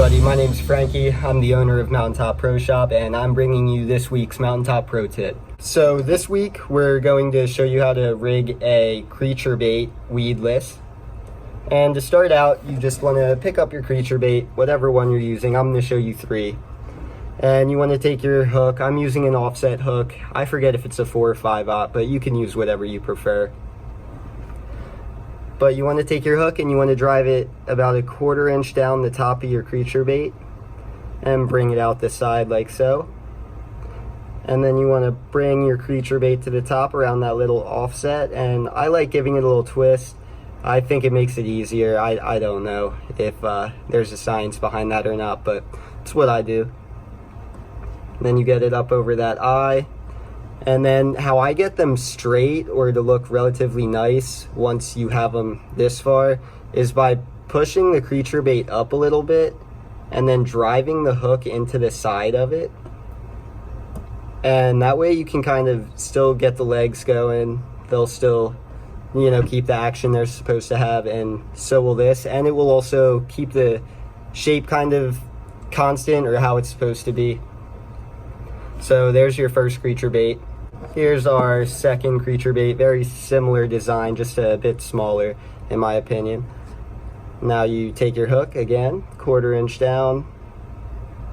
everybody, my name's Frankie. I'm the owner of Mountaintop Pro Shop, and I'm bringing you this week's Mountaintop Pro Tip. So this week we're going to show you how to rig a creature bait weedless. And to start out, you just want to pick up your creature bait, whatever one you're using. I'm going to show you 3. And you want to take your hook. I'm using an offset hook. I forget if it's a 4 or 5/0, but you can use whatever you prefer. But you want to take your hook and you want to drive it about 1/4 inch down the top of your creature bait and bring it out the side like so. And then you want to bring your creature bait to the top around that little offset, and I like giving it a little twist. I think it makes it easier. I don't know if there's a science behind that or not, but it's what I do. Then you get it up over that eye. And then how I get them straight or to look relatively nice once you have them this far is by pushing the creature bait up a little bit and then driving the hook into the side of it. And that way you can kind of still get the legs going. They'll still, you know, keep the action they're supposed to have, and so will this. And it will also keep the shape kind of constant, or how it's supposed to be. So there's your first creature bait. Here's our second creature bait. Very similar design, just a bit smaller in my opinion. Now you take your hook again, 1/4 inch down,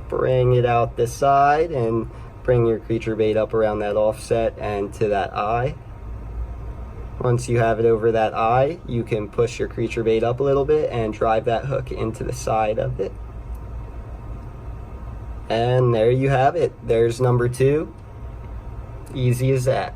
bring it out this side, and bring your creature bait up around that offset and to that eye. Once you have it over that eye, you can push your creature bait up a little bit and drive that hook into the side of it. And there you have it. There's number 2. Easy as that.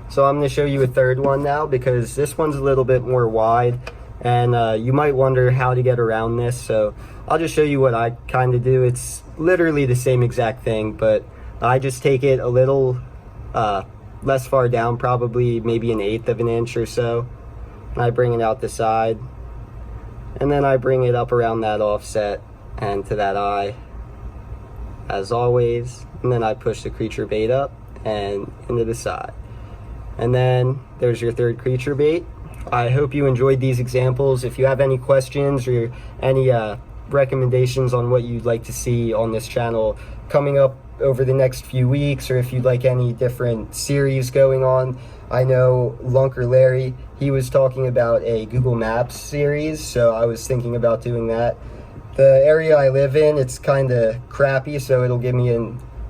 So I'm going to show you a third one now, because this one's a little bit more wide, and you might wonder how to get around this. So I'll just show you what I kind of do. It's literally the same exact thing, but I just take it a little less far down, probably maybe 1/8 of an inch or so, and I bring it out the side, and then I bring it up around that offset and to that eye as always, and then I push the creature bait up and into the side. And then there's your third creature bait. I hope you enjoyed these examples. If you have any questions or any recommendations on what you'd like to see on this channel coming up over the next few weeks, or if you'd like any different series going on, I know Lunker Larry, he was talking about a Google Maps series, so I was thinking about doing that. The area I live in, it's kind of crappy, so it'll give me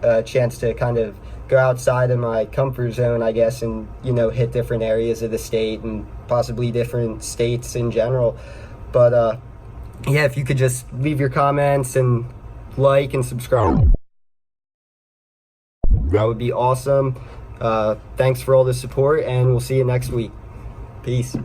a chance to kind of go outside of my comfort zone, I guess, and, you know, hit different areas of the state and possibly different states in general. But yeah, if you could just leave your comments and like and subscribe, that would be awesome. Thanks for all the support, and we'll see you next week. Peace.